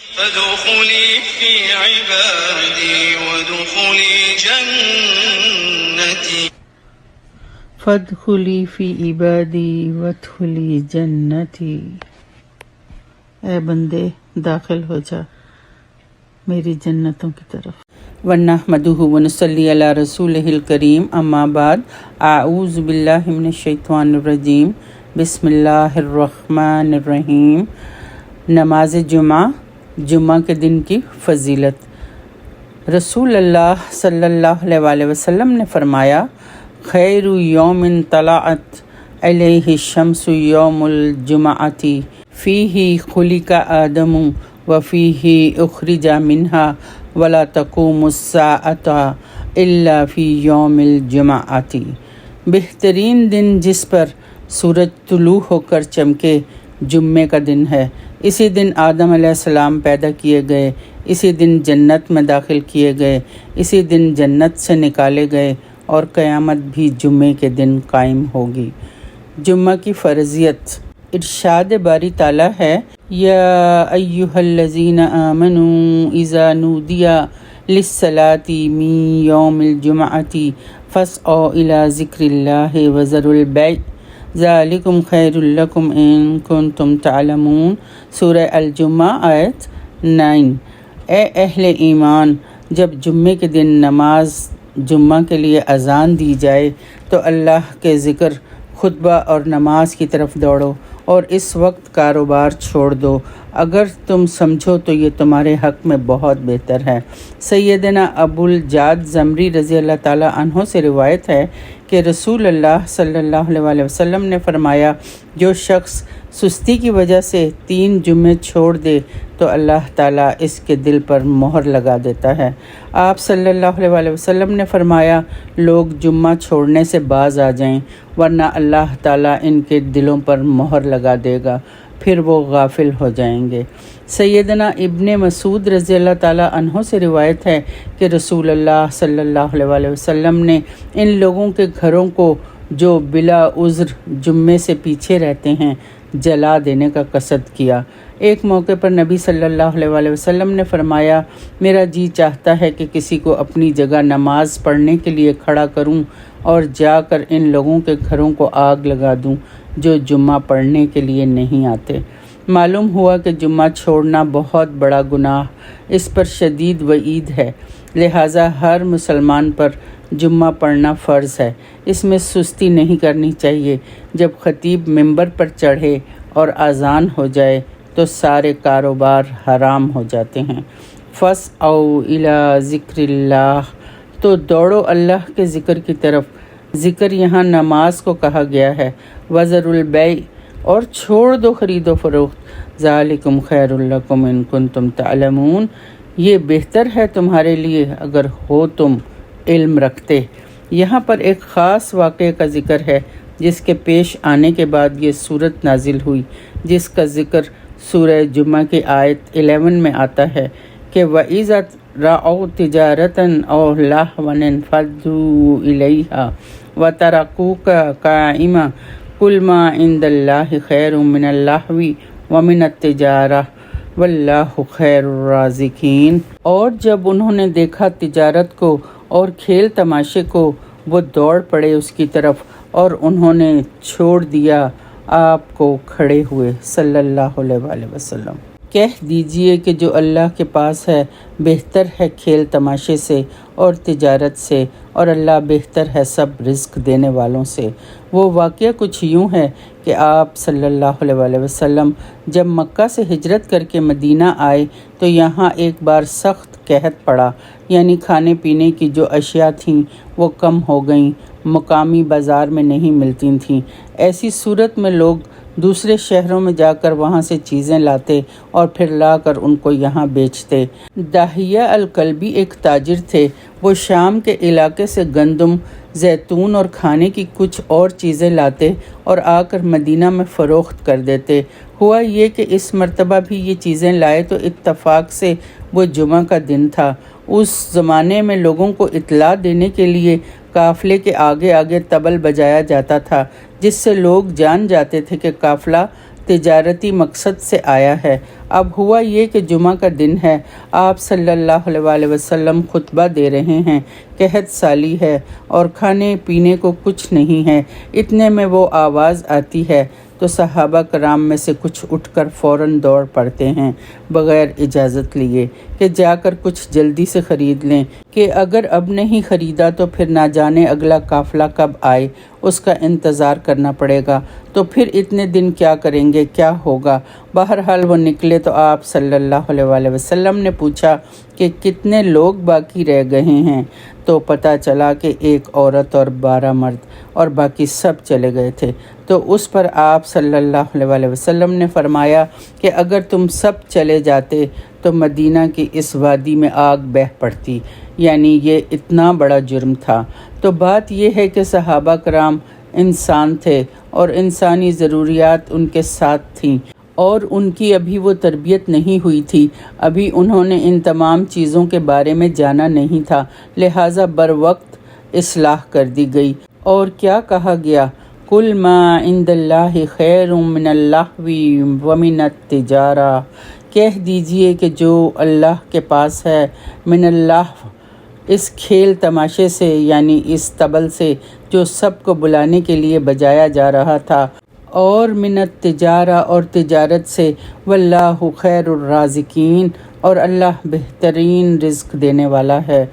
فادخلی فی عبادی وادخلی جنتی فادخلی فی عبادی وادخلی جنتی۔ اے بندے داخل ہو جا میری جنتوں کی طرف۔ وَنَحْمَدُهُ وَنُصَلِّي عَلَىٰ رَسُولِهِ الْكَرِيمِ اما بعد اعوذ باللہ من الشیطان الرجیم بسم اللہ الرحمن الرحیم۔ نماز جمعہ کے دن کی فضیلت۔ رسول اللہ صلی اللہ علیہ وسلم نے فرمایا، خیر یوم طلعت علیہ الشمس یوم الجمعۃ فیہ خلق آدم وفیہ اخرج منہا ولا تقوم الساعۃ الا فی یوم الجمعۃ۔ بہترین دن جس پر سورج طلوع ہو کر چمکے جمعے کا دن ہے۔ اسی دن آدم علیہ السلام پیدا کیے گئے، اسی دن جنت میں داخل کیے گئے، اسی دن جنت سے نکالے گئے، اور قیامت بھی جمعے کے دن قائم ہوگی۔ جمعہ کی فرضیت۔ ارشاد باری تعالیٰ ہے، یا ایہا الذین آمنوا اذا نودی للصلاۃ من یوم الجمعۃ فاسعوا الی ذکر اللہ وذروا البیع ذالکم خیر لکم ان کنتم تعلمون۔ سورہ الجمعہ آیت 9۔ اے اہل ایمان، جب جمعے کے دن نماز جمعہ کے لیے اذان دی جائے تو اللہ کے ذکر، خطبہ اور نماز کی طرف دوڑو، اور اس وقت کاروبار چھوڑ دو۔ اگر تم سمجھو تو یہ تمہارے حق میں بہت بہتر ہے۔ سیدنا ابو الجعد زمری رضی اللہ تعالیٰ عنہ سے روایت ہے کہ رسول اللہ صلی اللہ علیہ وسلم نے فرمایا، جو شخص سستی کی وجہ سے 3 جمعے چھوڑ دے تو اللہ تعالیٰ اس کے دل پر مہر لگا دیتا ہے۔ آپ صلی اللہ علیہ وسلم نے فرمایا، لوگ جمعہ چھوڑنے سے باز آ جائیں، ورنہ اللہ تعالیٰ ان کے دلوں پر مہر لگا دے گا، پھر وہ غافل ہو جائیں گے۔ سیدنا ابن مسعود رضی اللہ تعالیٰ عنہ سے روایت ہے کہ رسول اللہ صلی اللہ علیہ وسلم نے ان لوگوں کے گھروں کو جو بلا عذر جمعے سے پیچھے رہتے ہیں جلا دینے کا قصد کیا۔ ایک موقع پر نبی صلی اللہ علیہ وسلم نے فرمایا، میرا جی چاہتا ہے کہ کسی کو اپنی جگہ نماز پڑھنے کے لیے کھڑا کروں اور جا کر ان لوگوں کے گھروں کو آگ لگا دوں جو جمعہ پڑھنے کے لیے نہیں آتے۔ معلوم ہوا کہ جمعہ چھوڑنا بہت بڑا گناہ، اس پر شدید وعید ہے، لہٰذا ہر مسلمان پر جمعہ پڑھنا فرض ہے۔ اس میں سستی نہیں کرنی چاہیے۔ جب خطیب ممبر پر چڑھے اور اذان ہو جائے تو سارے کاروبار حرام ہو جاتے ہیں۔ فاسعوا الی ذکر اللہ، تو دوڑو اللہ کے ذکر کی طرف۔ ذکر یہاں نماز کو کہا گیا ہے۔ وذروا البیع، اور چھوڑ دو خرید و فروخت۔ ذالکم خیر لکم ان کنتم تعلمون، یہ بہتر ہے تمہارے لیے اگر ہو تم علم رکھتے۔ یہاں پر ایک خاص واقعے کا ذکر ہے جس کے پیش آنے کے بعد یہ صورت نازل ہوئی، جس کا ذکر سورہ جمعہ کی آیت 11 میں آتا ہے کہ وَإِذَا رَأَوْا تِجَارَةً أَوْ لَهْوًا انفضوا إِلَيْهَا وَتَرَكُوكَ قَائِمًا قُلْ مَا عِندَ اللَّهِ خَيْرٌ مِّنَ اللَّهْوِ وَمِنَ التِّجَارَةِ وَاللَّهُ خَيْرُ الرَّازِقِينَ۔ اور جب انہوں نے دیکھا تجارت کو اور کھیل تماشے کو، وہ دوڑ پڑے اس کی طرف، اور انہوں نے چھوڑ دیا آپ کو کھڑے ہوئے صلی اللہ علیہ وسلم۔ کہہ دیجئے کہ جو اللہ کے پاس ہے بہتر ہے کھیل تماشے سے اور تجارت سے، اور اللہ بہتر ہے سب رزق دینے والوں سے۔ وہ واقعہ کچھ یوں ہے کہ آپ صلی اللہ علیہ وسلم جب مکہ سے ہجرت کر کے مدینہ آئے تو یہاں ایک بار سخت قحط پڑا، یعنی کھانے پینے کی جو اشیاء تھیں وہ کم ہو گئیں، مقامی بازار میں نہیں ملتی تھیں۔ ایسی صورت میں لوگ دوسرے شہروں میں جا کر وہاں سے چیزیں لاتے اور پھر لا کر ان کو یہاں بیچتے۔ داہیہ الکلبی ایک تاجر تھے، وہ شام کے علاقے سے گندم، زیتون اور کھانے کی کچھ اور چیزیں لاتے اور آ کر مدینہ میں فروخت کر دیتے۔ ہوا یہ کہ اس مرتبہ بھی یہ چیزیں لائے تو اتفاق سے وہ جمعہ کا دن تھا۔ اس زمانے میں لوگوں کو اطلاع دینے کے لیے قافلے کے آگے آگے طبل بجایا جاتا تھا، جس سے لوگ جان جاتے تھے کہ قافلہ تجارتی مقصد سے آیا ہے۔ اب ہوا یہ کہ جمعہ کا دن ہے، آپ صلی اللہ علیہ وسلم خطبہ دے رہے ہیں، قحط سالی ہے اور کھانے پینے کو کچھ نہیں ہے۔ اتنے میں وہ آواز آتی ہے تو صحابہ کرام میں سے کچھ اٹھ کر فوراً دوڑ پڑتے ہیں بغیر اجازت لیے کہ جا کر کچھ جلدی سے خرید لیں، کہ اگر اب نہیں خریدا تو پھر نہ جانے اگلا قافلہ کب آئے، اس کا انتظار کرنا پڑے گا، تو پھر اتنے دن کیا کریں گے، کیا ہوگا۔ بہرحال وہ نکلے تو آپ صلی اللہ علیہ وسلم نے پوچھا کہ کتنے لوگ باقی رہ گئے ہیں، تو پتہ چلا کہ ایک عورت اور 12 مرد، اور باقی سب چلے گئے تھے۔ تو اس پر آپ صلی اللہ علیہ وسلم نے فرمایا کہ اگر تم سب چلے جاتے تو مدینہ کی اس وادی میں آگ بہہ پڑتی، یعنی یہ اتنا بڑا جرم تھا۔ تو بات یہ ہے کہ صحابہ کرام انسان تھے اور انسانی ضروریات ان کے ساتھ تھیں، اور ان کی ابھی وہ تربیت نہیں ہوئی تھی، ابھی انہوں نے ان تمام چیزوں کے بارے میں جانا نہیں تھا، لہٰذا بروقت اصلاح کر دی گئی۔ اور کیا کہا گیا؟ کل ما عند اللہ خیر من اللہو ومن التجارہ، کہہ دیجئے کہ جو اللہ کے پاس ہے، من اللہ اس کھیل تماشے سے، یعنی اس طبل سے جو سب کو بلانے کے لیے بجایا جا رہا تھا، اور من التجارہ اور تجارت سے، واللہ خیر الرازقین اور اللہ بہترین رزق دینے والا ہے۔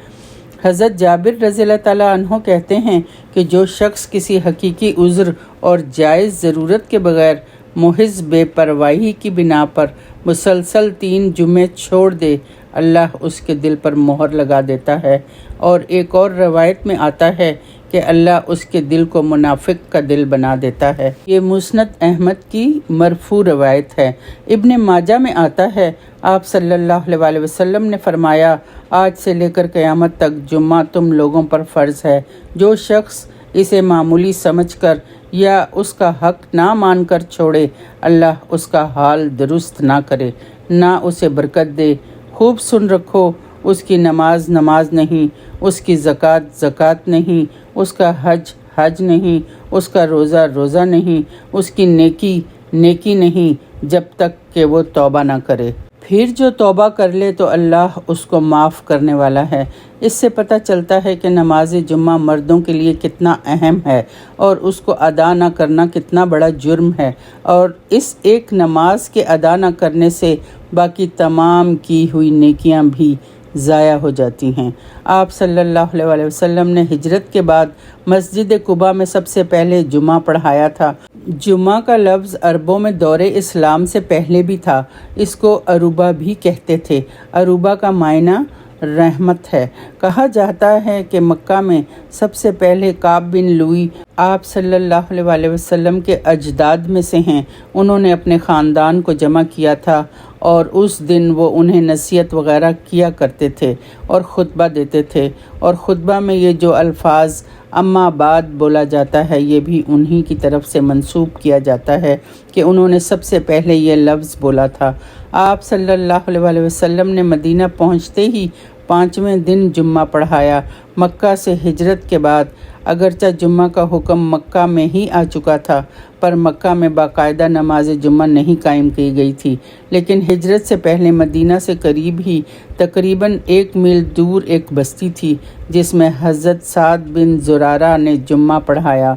حضرت جابر رضی اللہ تعالیٰ عنہ کہتے ہیں کہ جو شخص کسی حقیقی عذر اور جائز ضرورت کے بغیر محض بے پرواہی کی بنا پر مسلسل 3 جمعے چھوڑ دے، اللہ اس کے دل پر مہر لگا دیتا ہے، اور ایک اور روایت میں آتا ہے کہ اللہ اس کے دل کو منافق کا دل بنا دیتا ہے۔ یہ مسند احمد کی مرفوع روایت ہے۔ ابن ماجہ میں آتا ہے، آپ صلی اللہ علیہ وسلم نے فرمایا، آج سے لے کر قیامت تک جمعہ تم لوگوں پر فرض ہے۔ جو شخص اسے معمولی سمجھ کر یا اس کا حق نہ مان کر چھوڑے، اللہ اس کا حال درست نہ کرے، نہ اسے برکت دے۔ خوب سن رکھو، اس کی نماز نماز نہیں، اس کی زکوٰۃ زکوٰۃ نہیں، اس کا حج حج نہیں، اس کا روزہ روزہ نہیں، اس کی نیکی نیکی نہیں، جب تک کہ وہ توبہ نہ کرے۔ پھر جو توبہ کر لے تو اللہ اس کو معاف کرنے والا ہے۔ اس سے پتہ چلتا ہے کہ نماز جمعہ مردوں کے لیے کتنا اہم ہے، اور اس کو ادا نہ کرنا کتنا بڑا جرم ہے، اور اس ایک نماز کے ادا نہ کرنے سے باقی تمام کی ہوئی نیکیاں بھی ضائع ہو جاتی ہیں۔ آپ صلی اللہ علیہ وسلم نے ہجرت کے بعد مسجد قباء میں سب سے پہلے جمعہ پڑھایا تھا۔ جمعہ کا لفظ عربوں میں دور اسلام سے پہلے بھی تھا، اس کو عروبہ بھی کہتے تھے۔ عروبہ کا معنی رحمت ہے۔ کہا جاتا ہے کہ مکہ میں سب سے پہلے کعب بن لوئی آپ صلی اللہ علیہ وسلم کے اجداد میں سے ہیں۔ انہوں نے اپنے خاندان کو جمع کیا تھا، اور اس دن وہ انہیں نصیحت وغیرہ کیا کرتے تھے اور خطبہ دیتے تھے، اور خطبہ میں یہ جو الفاظ اما بعد بولا جاتا ہے یہ بھی انہی کی طرف سے منسوب کیا جاتا ہے کہ انہوں نے سب سے پہلے یہ لفظ بولا تھا۔ آپ صلی اللہ علیہ وسلم نے مدینہ پہنچتے ہی 5ویں دن جمعہ پڑھایا۔ مکہ سے ہجرت کے بعد اگرچہ جمعہ کا حکم مکہ میں ہی آ چکا تھا، پر مکہ میں باقاعدہ نماز جمعہ نہیں قائم کی گئی تھی، لیکن ہجرت سے پہلے مدینہ سے قریب ہی تقریباً 1 میل دور ایک بستی تھی جس میں حضرت سعد بن زرارہ نے جمعہ پڑھایا۔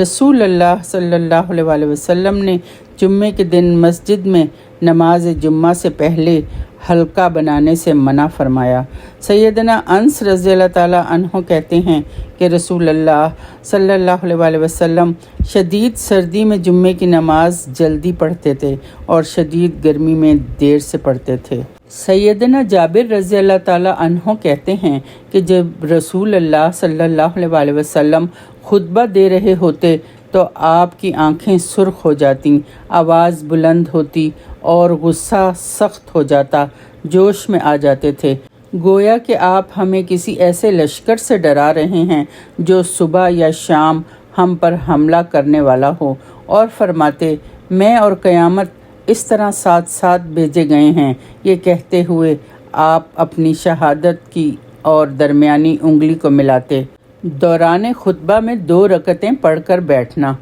رسول اللہ صلی اللہ علیہ وسلم نے جمعے کے دن مسجد میں نماز جمعہ سے پہلے حلقہ بنانے سے منع فرمایا۔ سیدنا انس رضی اللہ تعالیٰ عنہ کہتے ہیں کہ رسول اللہ صلی اللہ علیہ وسلم شدید سردی میں جمعے کی نماز جلدی پڑھتے تھے اور شدید گرمی میں دیر سے پڑھتے تھے۔ سیدنا جابر رضی اللہ تعالیٰ عنہ کہتے ہیں کہ جب رسول اللہ صلی اللہ علیہ وسلم خطبہ دے رہے ہوتے تو آپ کی آنکھیں سرخ ہو جاتی، آواز بلند ہوتی اور غصہ سخت ہو جاتا، جوش میں آ جاتے تھے، گویا کہ آپ ہمیں کسی ایسے لشکر سے ڈرا رہے ہیں جو صبح یا شام ہم پر حملہ کرنے والا ہو، اور فرماتے، میں اور قیامت اس طرح ساتھ ساتھ بھیجے گئے ہیں۔ یہ کہتے ہوئے آپ اپنی شہادت کی اور درمیانی انگلی کو ملاتے۔ دوران خطبہ میں 2 رکعتیں پڑھ کر بیٹھنا۔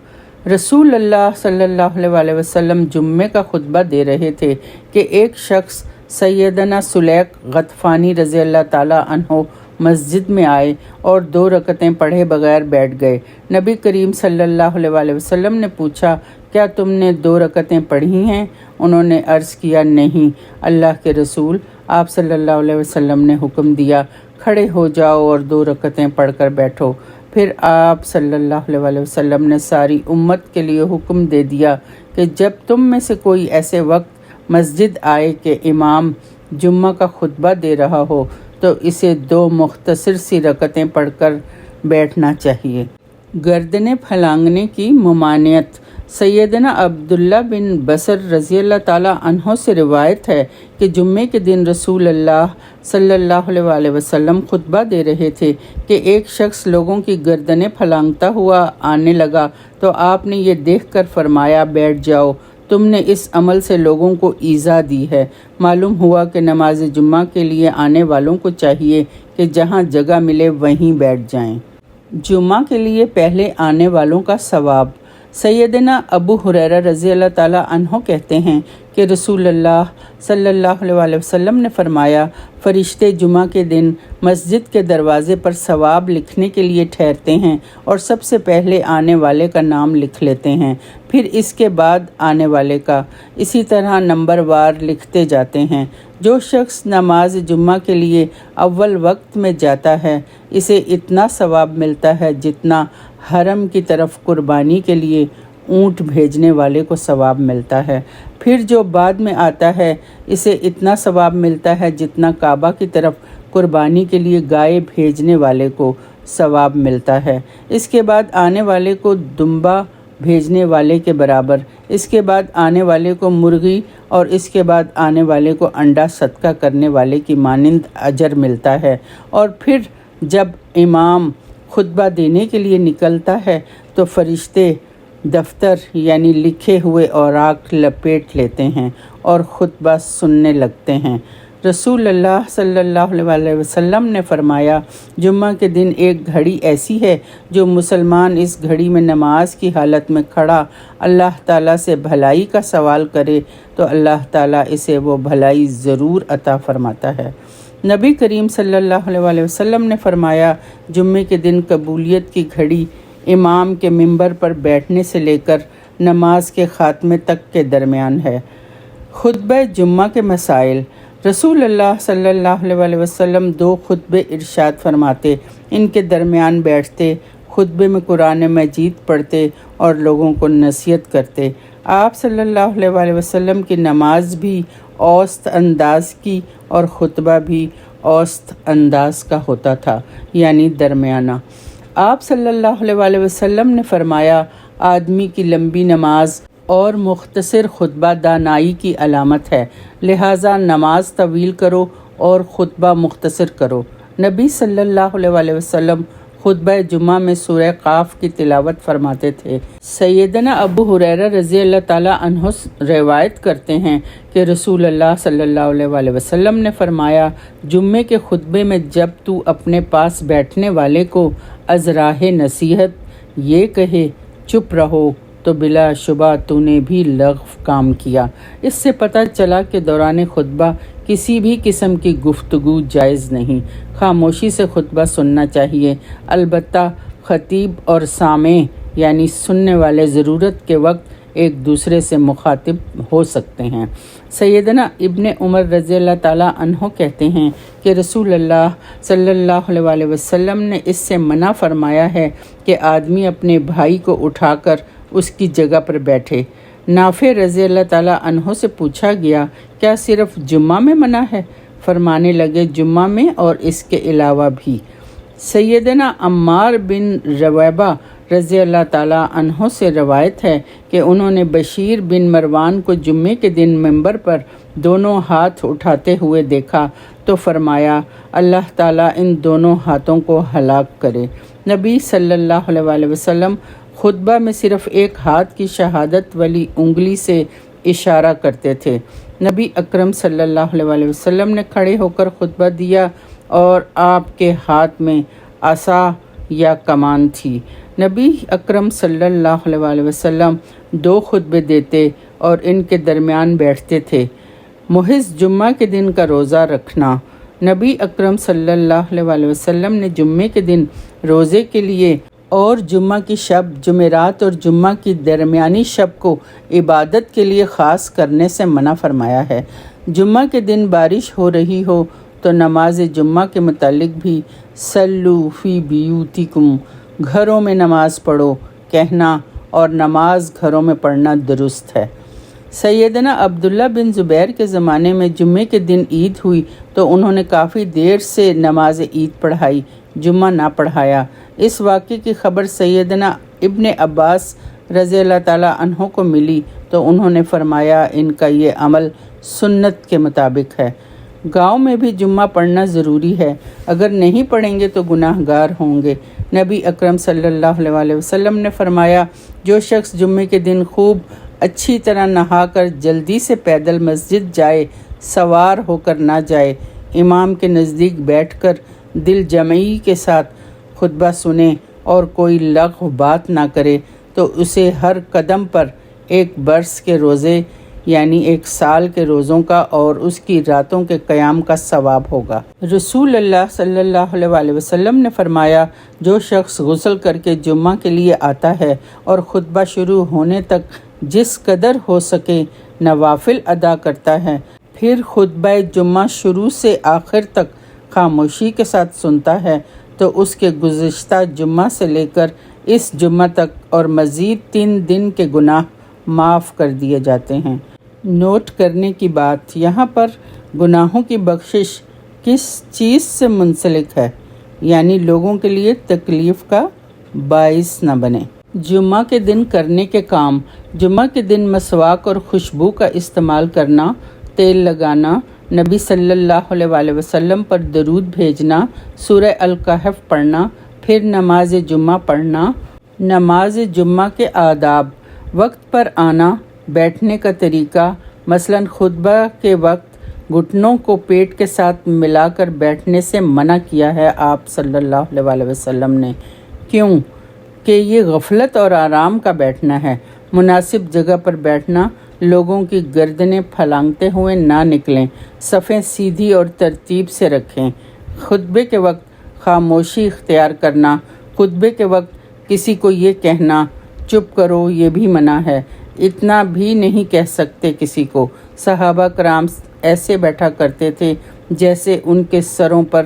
رسول اللہ صلی اللہ علیہ وسلم جمعے کا خطبہ دے رہے تھے کہ ایک شخص سیدنا سلیق غطفانی رضی اللہ تعالیٰ عنہ مسجد میں آئے اور 2 رکعتیں پڑھے بغیر بیٹھ گئے۔ نبی کریم صلی اللہ علیہ وسلم نے پوچھا، کیا تم نے 2 رکعتیں پڑھی ہیں؟ انہوں نے عرض کیا، نہیں اللہ کے رسول۔ آپ صلی اللہ علیہ وسلم نے حکم دیا، کھڑے ہو جاؤ اور 2 رکعتیں پڑھ کر بیٹھو۔ پھر آپ صلی اللہ علیہ وسلم نے ساری امت کے لیے حکم دے دیا کہ جب تم میں سے کوئی ایسے وقت مسجد آئے کہ امام جمعہ کا خطبہ دے رہا ہو تو اسے 2 مختصر سی رکعتیں پڑھ کر بیٹھنا چاہیے۔ گردنیں پھلانگنے کی ممانعت۔ سیدنا عبداللہ بن بصر رضی اللہ تعالیٰ عنہ سے روایت ہے کہ جمعے کے دن رسول اللہ صلی اللہ علیہ وسلم خطبہ دے رہے تھے کہ ایک شخص لوگوں کی گردنیں پھلانگتا ہوا آنے لگا تو آپ نے یہ دیکھ کر فرمایا، بیٹھ جاؤ، تم نے اس عمل سے لوگوں کو ایذا دی ہے۔ معلوم ہوا کہ نماز جمعہ کے لیے آنے والوں کو چاہیے کہ جہاں جگہ ملے وہیں بیٹھ جائیں۔ جمعہ کے لیے پہلے آنے والوں کا ثواب۔ سیدنا ابو ہریرہ رضی اللہ تعالیٰ عنہ کہتے ہیں کہ رسول اللہ صلی اللہ علیہ وسلم نے فرمایا، فرشتے جمعہ کے دن مسجد کے دروازے پر ثواب لکھنے کے لیے ٹھہرتے ہیں اور سب سے پہلے آنے والے کا نام لکھ لیتے ہیں، پھر اس کے بعد آنے والے کا، اسی طرح نمبر وار لکھتے جاتے ہیں۔ جو شخص نماز جمعہ کے لیے اول وقت میں جاتا ہے اسے اتنا ثواب ملتا ہے جتنا حرم کی طرف قربانی کے لیے اونٹ بھیجنے والے کو ثواب ملتا ہے۔ پھر جو بعد میں آتا ہے اسے اتنا ثواب ملتا ہے جتنا کعبہ کی طرف قربانی کے لیے گائے بھیجنے والے کو ثواب ملتا ہے۔ اس کے بعد آنے والے کو دمبا بھیجنے والے کے برابر، اس کے بعد آنے والے کو مرغی اور اس کے بعد آنے والے کو انڈا صدقہ کرنے والے کی مانند اجر ملتا ہے۔ اور پھر جب امام خطبہ دینے کے لیے نکلتا ہے تو فرشتے دفتر یعنی لکھے ہوئے اوراق لپیٹ لیتے ہیں اور خطبہ سننے لگتے ہیں۔ رسول اللہ صلی اللہ علیہ وسلم نے فرمایا، جمعہ کے دن ایک گھڑی ایسی ہے جو مسلمان اس گھڑی میں نماز کی حالت میں کھڑا اللہ تعالیٰ سے بھلائی کا سوال کرے تو اللہ تعالیٰ اسے وہ بھلائی ضرور عطا فرماتا ہے۔ نبی کریم صلی اللہ علیہ وسلم نے فرمایا، جمعے کے دن قبولیت کی گھڑی امام کے منبر پر بیٹھنے سے لے کر نماز کے خاتمے تک کے درمیان ہے۔ خطبہ جمعہ کے مسائل۔ رسول اللہ صلی اللہ علیہ وسلم 2 خطبے ارشاد فرماتے، ان کے درمیان بیٹھتے، خطبے میں قرآن مجید پڑھتے اور لوگوں کو نصیحت کرتے۔ آپ صلی اللہ علیہ وسلم کی نماز بھی اوسط انداز کی اور خطبہ بھی اوسط انداز کا ہوتا تھا، یعنی درمیانہ۔ آپ صلی اللہ علیہ وسلم نے فرمایا، آدمی کی لمبی نماز اور مختصر خطبہ دانائی کی علامت ہے، لہٰذا نماز طویل کرو اور خطبہ مختصر کرو۔ نبی صلی اللہ علیہ وسلم خطبہ جمعہ میں سورہ قاف کی تلاوت فرماتے تھے۔ سیدنا ابو ہریرہ رضی اللہ تعالیٰ عنہ روایت کرتے ہیں کہ رسول اللہ صلی اللہ علیہ وسلم نے فرمایا، جمعے کے خطبے میں جب تو اپنے پاس بیٹھنے والے کو از راہ نصیحت یہ کہے چپ رہو تو بلا شبہ تو نے بھی لغو کام کیا۔ اس سے پتہ چلا کہ دوران خطبہ کسی بھی قسم کی گفتگو جائز نہیں، خاموشی سے خطبہ سننا چاہیے، البتہ خطیب اور سامع یعنی سننے والے ضرورت کے وقت ایک دوسرے سے مخاطب ہو سکتے ہیں۔ سیدنا ابن عمر رضی اللہ تعالیٰ عنہ کہتے ہیں کہ رسول اللہ صلی اللہ علیہ وسلم نے اس سے منع فرمایا ہے کہ آدمی اپنے بھائی کو اٹھا کر اس کی جگہ پر بیٹھے۔ نافع رضی اللہ تعالیٰ عنہ سے پوچھا گیا، کیا صرف جمعہ میں منع ہے؟ فرمانے لگے، جمعہ میں اور اس کے علاوہ بھی۔ سیدنا عمار بن رویبہ رضی اللہ تعالیٰ عنہ سے روایت ہے کہ انہوں نے بشیر بن مروان کو جمعے کے دن منبر پر دونوں ہاتھ اٹھاتے ہوئے دیکھا تو فرمایا، اللہ تعالیٰ ان دونوں ہاتھوں کو ہلاک کرے۔ نبی صلی اللہ علیہ وسلم خطبہ میں صرف ایک ہاتھ کی شہادت والی انگلی سے اشارہ کرتے تھے۔ نبی اکرم صلی اللہ علیہ وسلم نے کھڑے ہو کر خطبہ دیا اور آپ کے ہاتھ میں عصا یا کمان تھی۔ نبی اکرم صلی اللہ علیہ وسلم 2 خطبے دیتے اور ان کے درمیان بیٹھتے تھے۔ محض جمعہ کے دن کا روزہ رکھنا۔ نبی اکرم صلی اللہ علیہ وسلم نے جمعے کے دن روزے کے لیے اور جمعہ کی شب، جمعرات اور جمعہ کی درمیانی شب کو عبادت کے لیے خاص کرنے سے منع فرمایا ہے۔ جمعہ کے دن بارش ہو رہی ہو تو نماز جمعہ کے متعلق بھی صلو فی بیوتکم، گھروں میں نماز پڑھو کہنا اور نماز گھروں میں پڑھنا درست ہے۔ سیدنا عبداللہ بن زبیر کے زمانے میں جمعے کے دن عید ہوئی تو انہوں نے کافی دیر سے نماز عید پڑھائی، جمعہ نہ پڑھایا۔ اس واقعے کی خبر سیدنا ابن عباس رضی اللہ تعالیٰ عنہ کو ملی تو انہوں نے فرمایا ان کا یہ عمل سنت کے مطابق ہے۔ گاؤں میں بھی جمعہ پڑھنا ضروری ہے، اگر نہیں پڑھیں گے تو گناہ گار ہوں گے۔ نبی اکرم صلی اللہ علیہ وسلم نے فرمایا جو شخص جمعے کے دن خوب اچھی طرح نہا کر جلدی سے پیدل مسجد جائے، سوار ہو کر نہ جائے، امام کے نزدیک بیٹھ کر دل جمعی کے ساتھ خطبہ سنے اور کوئی لغو بات نہ کرے تو اسے ہر قدم پر 1 برس کے روزے یعنی 1 سال کے روزوں کا اور اس کی راتوں کے قیام کا ثواب ہوگا۔ رسول اللہ صلی اللہ علیہ وسلم نے فرمایا جو شخص غسل کر کے جمعہ کے لیے آتا ہے اور خطبہ شروع ہونے تک جس قدر ہو سکے نوافل ادا کرتا ہے، پھر خطبہ جمعہ شروع سے آخر تک خاموشی کے ساتھ سنتا ہے تو اس کے گزشتہ جمعہ سے لے کر اس جمعہ تک اور مزید 3 دن کے گناہ معاف کر دیے جاتے ہیں۔ نوٹ کرنے کی بات، یہاں پر گناہوں کی بخشش کس چیز سے منسلک ہے، یعنی لوگوں کے لیے تکلیف کا باعث نہ بنے۔ جمعہ کے دن کرنے کے کام، جمعہ کے دن مسواک اور خوشبو کا استعمال کرنا، تیل لگانا، نبی صلی اللہ علیہ وسلم پر درود بھیجنا، سورہ الکہف پڑھنا، پھر نماز جمعہ پڑھنا۔ نماز جمعہ کے آداب، وقت پر آنا، بیٹھنے کا طریقہ، مثلا خطبہ کے وقت گھٹنوں کو پیٹ کے ساتھ ملا کر بیٹھنے سے منع کیا ہے آپ صلی اللہ علیہ وسلم نے۔ کیوں کہ یہ غفلت اور آرام کا بیٹھنا ہے۔ مناسب جگہ پر بیٹھنا، لوگوں کی گردنیں پھلانگتے ہوئے نہ نکلیں، صفیں سیدھی اور ترتیب سے رکھیں۔ خطبے کے وقت خاموشی اختیار کرنا، خطبے کے وقت کسی کو یہ کہنا چپ کرو یہ بھی منع ہے، اتنا بھی نہیں کہہ سکتے کسی کو۔ صحابہ کرام ایسے بیٹھا کرتے تھے جیسے ان کے سروں پر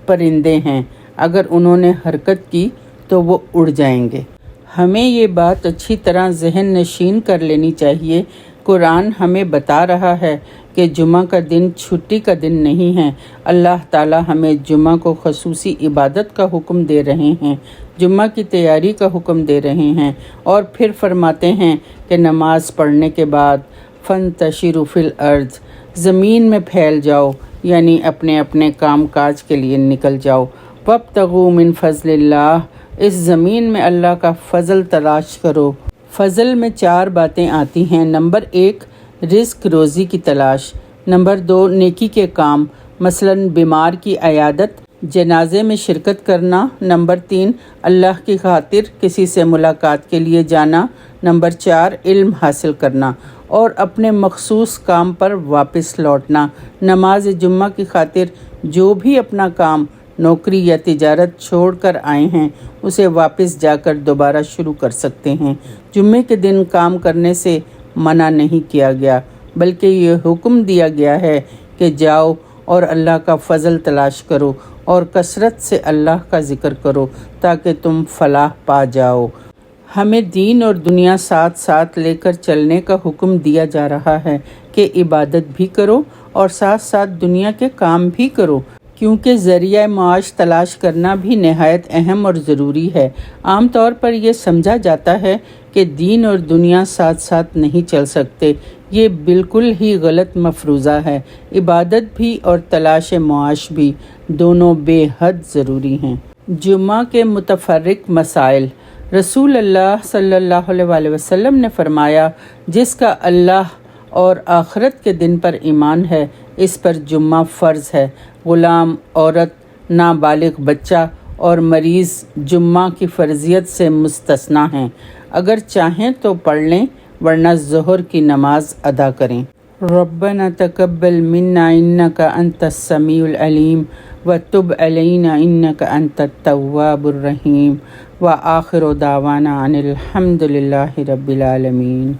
پرندے ہیں، اگر انہوں نے حرکت کی تو وہ اڑ جائیں گے۔ ہمیں یہ بات اچھی طرح ذہن نشین کر لینی چاہیے، قرآن ہمیں بتا رہا ہے کہ جمعہ کا دن چھٹی کا دن نہیں ہے۔ اللہ تعالی ہمیں جمعہ کو خصوصی عبادت کا حکم دے رہے ہیں، جمعہ کی تیاری کا حکم دے رہے ہیں، اور پھر فرماتے ہیں کہ نماز پڑھنے کے بعد فانتشروا فی الارض، زمین میں پھیل جاؤ، یعنی اپنے اپنے کام کاج کے لیے نکل جاؤ۔ وابتغوا من فضل اللہ، اس زمین میں اللہ کا فضل تلاش کرو۔ فضل میں 4 باتیں آتی ہیں۔ نمبر 1 رزق روزی کی تلاش، نمبر 2 نیکی کے کام، مثلا بیمار کی عیادت، جنازے میں شرکت کرنا، نمبر 3 اللہ کی خاطر کسی سے ملاقات کے لیے جانا، نمبر 4 علم حاصل کرنا اور اپنے مخصوص کام پر واپس لوٹنا۔ نماز جمعہ کی خاطر جو بھی اپنا کام، نوکری یا تجارت چھوڑ کر آئے ہیں اسے واپس جا کر دوبارہ شروع کر سکتے ہیں۔ جمعے کے دن کام کرنے سے منع نہیں کیا گیا، بلکہ یہ حکم دیا گیا ہے کہ جاؤ اور اللہ کا فضل تلاش کرو اور کثرت سے اللہ کا ذکر کرو تاکہ تم فلاح پا جاؤ۔ ہمیں دین اور دنیا ساتھ ساتھ لے کر چلنے کا حکم دیا جا رہا ہے کہ عبادت بھی کرو اور ساتھ ساتھ دنیا کے کام بھی کرو، کیونکہ ذریعہ معاش تلاش کرنا بھی نہایت اہم اور ضروری ہے۔ عام طور پر یہ سمجھا جاتا ہے کہ دین اور دنیا ساتھ ساتھ نہیں چل سکتے، یہ بالکل ہی غلط مفروضہ ہے۔ عبادت بھی اور تلاش معاش بھی دونوں بے حد ضروری ہیں۔ جمعہ کے متفرق مسائل، رسول اللہ صلی اللہ علیہ وسلم نے فرمایا جس کا اللہ اور آخرت کے دن پر ایمان ہے اس پر جمعہ فرض ہے۔ غلام، عورت، نابالغ بچہ اور مریض جمعہ کی فرضیت سے مستثنا ہیں، اگر چاہیں تو پڑھ لیں ورنہ ظہر کی نماز ادا کریں۔ ربنا تقبل منا انک انت السمیع العلیم وتب علینا انک انت التواب الرحیم وآخر دعوانا ان الحمد للہ رب العالمین۔